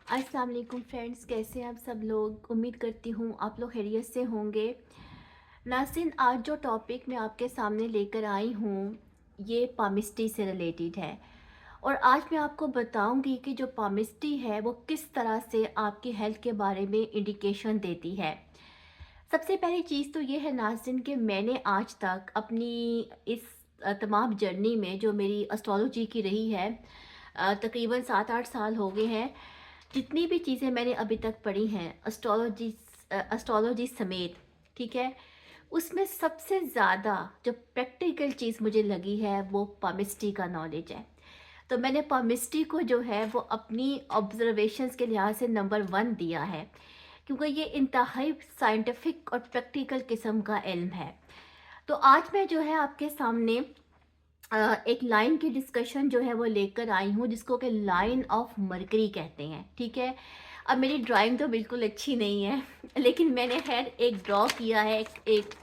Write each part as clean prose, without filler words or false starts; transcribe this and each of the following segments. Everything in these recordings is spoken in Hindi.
अस्सलाम वालेकुम फ्रेंड्स, कैसे हैं आप सब लोग। उम्मीद करती हूँ आप लोग खैरियत से होंगे। नाज़रीन, आज जो टॉपिक मैं आपके सामने लेकर आई हूँ ये पामिस्ट्री से रिलेटेड है। और आज मैं आपको बताऊंगी कि जो पामिस्ट्री है वो किस तरह से आपकी हेल्थ के बारे में इंडिकेशन देती है। सबसे पहली चीज़ तो ये है नाज़रीन कि मैंने आज तक अपनी इस तमाम जर्नी में जो मेरी एस्ट्रोलॉजी की रही है, तकरीबन 7-8 साल हो गए हैं। जितनी भी चीज़ें मैंने अभी तक पढ़ी हैं एस्ट्रोलॉजी समेत, ठीक है, उसमें सबसे ज़्यादा जो प्रैक्टिकल चीज़ मुझे लगी है वो पामिस्ट्री का नॉलेज है। तो मैंने पामिस्ट्री को जो है वो अपनी ऑब्जर्वेशंस के लिहाज से नंबर 1 दिया है, क्योंकि ये इंतहाई साइंटिफिक और प्रैक्टिकल किस्म का इल्म है। तो आज मैं जो है आपके सामने एक लाइन की डिस्कशन जो है वो लेकर आई हूँ, जिसको कि लाइन ऑफ मरकरी कहते हैं, ठीक है। अब मेरी ड्राइंग तो बिल्कुल अच्छी नहीं है लेकिन मैंने खैर एक ड्रॉ किया है, एक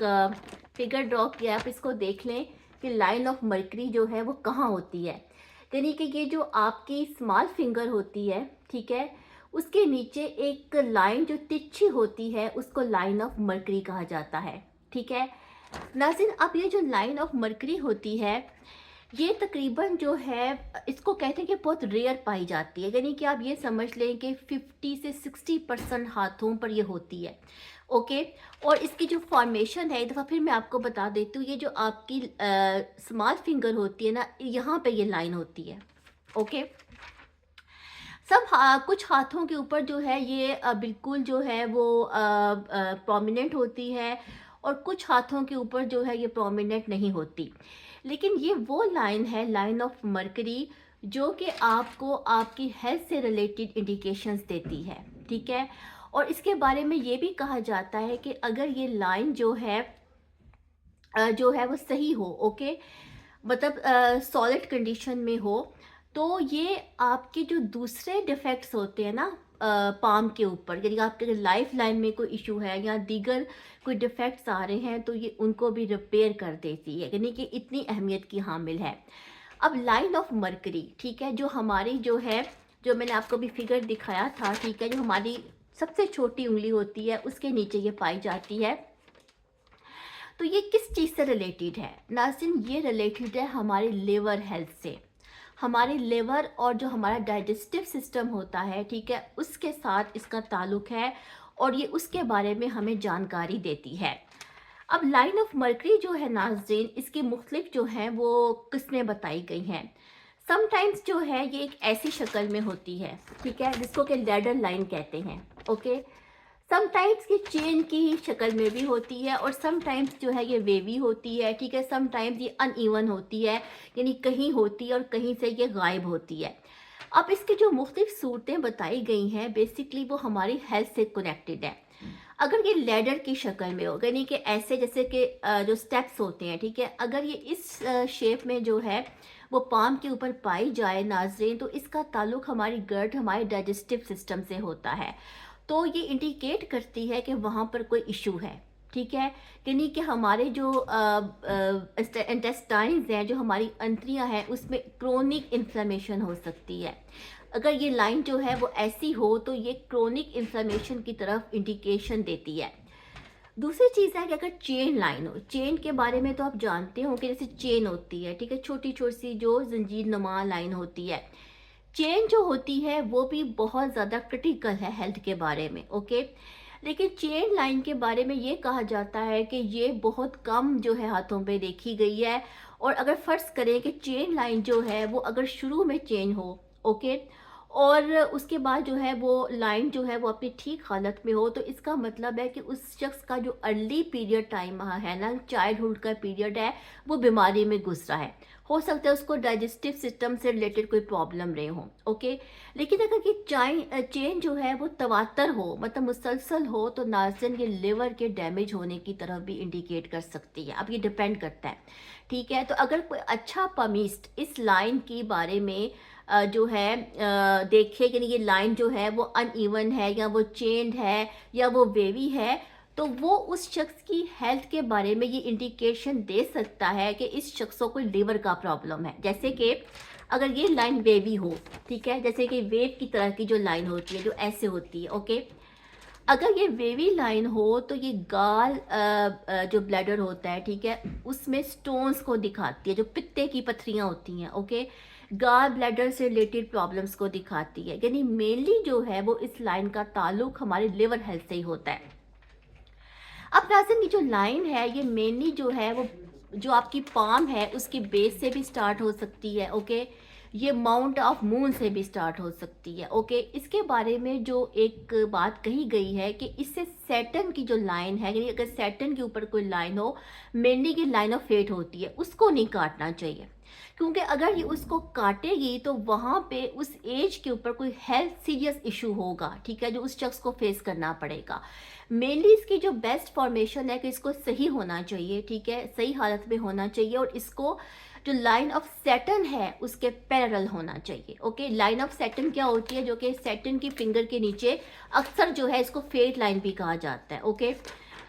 फिगर ड्रॉ किया है। आप इसको देख लें कि लाइन ऑफ मरकरी जो है वो कहाँ होती है। यानी कि ये जो आपकी स्मॉल फिंगर होती है, ठीक है, उसके नीचे एक लाइन जो तिरछी होती है उसको लाइन ऑफ मरकरी कहा जाता है, ठीक है। नाज़रीन, अब ये जो लाइन ऑफ मरकरी होती है ये तकरीबन जो है इसको कहते हैं कि बहुत रेयर पाई जाती है। यानी कि आप ये समझ लें कि 50 से 60% हाथों पर ये होती है, ओके। और इसकी जो फॉर्मेशन है, एक दफ़ा फिर मैं आपको बता देती हूँ, ये जो आपकी स्मॉल फिंगर होती है ना, यहाँ पे ये लाइन होती है, ओके। कुछ हाथों के ऊपर जो है ये बिल्कुल जो है वो प्रोमिनेंट होती है, और कुछ हाथों के ऊपर जो है ये प्रोमिनेंट नहीं होती। लेकिन ये वो लाइन है, लाइन ऑफ मरकरी, जो कि आपको आपकी हेल्थ से रिलेटेड इंडिकेशंस देती है, ठीक है। और इसके बारे में ये भी कहा जाता है कि अगर ये लाइन जो है वो सही हो, ओके, मतलब सॉलिड कंडीशन में हो, तो ये आपके जो दूसरे डिफेक्ट्स होते हैं ना पाम के ऊपर, यदि आपके लाइफ लाइन में कोई इशू है या दीगर कोई डिफेक्ट्स आ रहे हैं, तो ये उनको भी रिपेयर कर देती है, यानी कि इतनी अहमियत की हामिल है। अब लाइन ऑफ मरकरी, ठीक है, जो हमारी जो है, जो मैंने आपको भी फिगर दिखाया था, ठीक है, जो हमारी सबसे छोटी उंगली होती है उसके नीचे ये पाई जाती है। तो ये किस चीज़ से रिलेटेड है नाज़रीन? ये रिलेटेड है हमारे लिवर हेल्थ से। हमारे लिवर और जो हमारा डाइजेस्टिव सिस्टम होता है, ठीक है, उसके साथ इसका ताल्लुक है, और ये उसके बारे में हमें जानकारी देती है। अब लाइन ऑफ मरकरी जो है नाज़रीन, इसकी मुख्तलिफ जो हैं वो किस्में बताई गई हैं। समटाइम्स जो है ये एक ऐसी शक्ल में होती है, ठीक है, जिसको कि लैडर लाइन कहते हैं, ओके। समटाइम्स ये चेन की शक्ल में भी होती है, और समटाइम्स जो है ये वेवी होती है, ठीक है। समटाइम्स ये अनइवन होती है, यानी कहीं होती है और कहीं से ये गायब होती है। अब इसकी जो मुख्तलिफ सूरतें बताई गई हैं, बेसिकली वो हमारी हेल्थ से कनेक्टेड है। अगर ये लैडर की शक्ल में हो, यानी कि ऐसे जैसे कि जो स्टेप्स होते हैं, ठीक है, अगर ये इस शेप में जो है वो पाम के ऊपर पाई जाए नाज़रीन, तो इसका ताल्लुक हमारी गर्ट, हमारे डाइजेस्टिव सिस्टम से होता है। तो ये इंडिकेट करती है कि वहाँ पर कोई इशू है, ठीक है। यानी कि हमारे जो इंटेस्टाइन्स हैं, जो हमारी अंत्रियाँ हैं, उसमें क्रोनिक इन्फ्लेमेशन हो सकती है। अगर ये लाइन जो है वो ऐसी हो तो ये क्रोनिक इन्फ्लेमेशन की तरफ इंडिकेशन देती है। दूसरी चीज़ है कि अगर चेन लाइन हो, चेन के बारे में तो आप जानते हो कि जैसे चेन होती है, ठीक है, छोटी छोटी सी जो जंजीर नुमा लाइन होती है। चेन जो होती है वो भी बहुत ज़्यादा क्रिटिकल है हेल्थ के बारे में, ओके। लेकिन चेन लाइन के बारे में ये कहा जाता है कि ये बहुत कम जो है हाथों पे देखी गई है। और अगर फ़र्ज़ करें कि चेन लाइन जो है वो अगर शुरू में चेन हो, ओके, और उसके बाद जो है वो लाइन जो है वो अपनी ठीक हालत में हो, तो इसका मतलब है कि उस शख्स का जो अर्ली पीरियड टाइम है ना, चाइल्डहुड का पीरियड है, वो बीमारी में गुजरा है। हो सकता है उसको डाइजेस्टिव सिस्टम से रिलेटेड कोई प्रॉब्लम रहे हो, ओके। लेकिन अगर ये चेन जो है वो तवातर हो, मतलब मुसलसल हो, तो नाज़रीन ये लिवर के डैमेज होने की तरफ भी इंडिकेट कर सकती है। अब ये डिपेंड करता है, ठीक है। तो अगर कोई अच्छा पमिस्ट इस लाइन के बारे में जो है देखे कि ये लाइन जो है वो अनइवन है, या वो चेन्ड है, या वो वेवी है, तो वो उस शख्स की हेल्थ के बारे में ये इंडिकेशन दे सकता है कि इस शख्सों को लीवर का प्रॉब्लम है। जैसे कि अगर ये लाइन वेवी हो, ठीक है, जैसे कि वेव की तरह की जो लाइन होती है जो ऐसे होती है, ओके, अगर ये वेवी लाइन हो तो ये गाल जो ब्लैडर होता है, ठीक है, उसमें स्टोन्स को दिखाती है, जो पित्ते की पथरियाँ होती हैं, ओके, गाल ब्लैडर से रिलेटेड प्रॉब्लम्स को दिखाती है। यानी मेनली जो है वो इस लाइन का ताल्लुक हमारे लिवर हेल्थ से ही होता है। अब नाज़रीन, ये जो लाइन है ये मेनली जो है वो जो आपकी पाम है उसकी बेस से भी स्टार्ट हो सकती है, ओके, ये माउंट ऑफ मून से भी स्टार्ट हो सकती है, ओके। इसके बारे में जो एक बात कही गई है कि इससे सैटर्न की जो लाइन है, यानी अगर सैटर्न के ऊपर कोई लाइन हो, मेनली की लाइन ऑफ फेट होती है, उसको नहीं काटना चाहिए, क्योंकि अगर ये उसको काटेगी तो वहाँ पे उस एज के ऊपर कोई हेल्थ सीरियस इशू होगा, ठीक है, जो उस शख्स को फेस करना पड़ेगा। मेनली इसकी जो बेस्ट फॉर्मेशन है कि इसको सही होना चाहिए, ठीक है, सही हालत में होना चाहिए, और इसको जो लाइन ऑफ सैटर्न है उसके पैरेलल होना चाहिए, ओके। लाइन ऑफ सैटर्न क्या होती है, जो कि सैटर्न की फिंगर के नीचे अक्सर जो है इसको फेट लाइन भी कहा जाता है, ओके।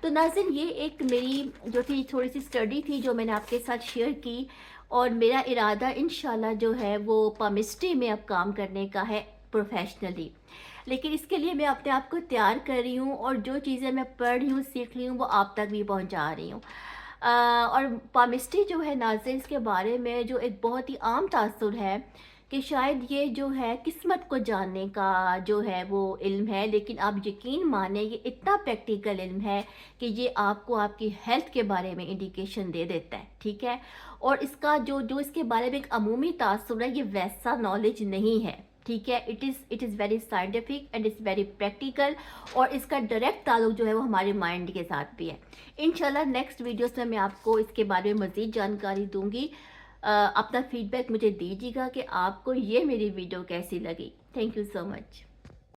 तो नाज़रीन, ये एक मेरी जो थी थोड़ी सी स्टडी थी जो मैंने आपके साथ शेयर की, और मेरा इरादा इंशाल्लाह जो है वो पामिस्ट्री में अब काम करने का है प्रोफेशनली। लेकिन इसके लिए मैं अपने आप को तैयार कर रही हूँ, और जो चीज़ें मैं पढ़ रही हूँ, सीख रही हूँ, वो आप तक भी पहुँचा रही हूँ। और पामिस्ट्री जो है नाज़रीन, इसके बारे में जो एक बहुत ही आम तासुर है कि शायद ये जो है किस्मत को जानने का जो है वो इल्म है, लेकिन आप यकीन माने ये इतना प्रैक्टिकल इल्म है कि ये आपको आपकी हेल्थ के बारे में इंडिकेशन दे देता है, ठीक है। और इसका जो जो इसके बारे में एक अमूमी तासुर है, ये वैसा नॉलेज नहीं है, ठीक है। It is very scientific and it's very practical, और इसका डायरेक्ट ताल्लुक जो है वो हमारे माइंड के साथ भी है। इंशाल्लाह नेक्स्ट वीडियोस में मैं आपको इसके बारे में मज़ीद जानकारी दूंगी। अपना फीडबैक मुझे दीजिएगा कि आपको ये मेरी वीडियो कैसी लगी। Thank you so much.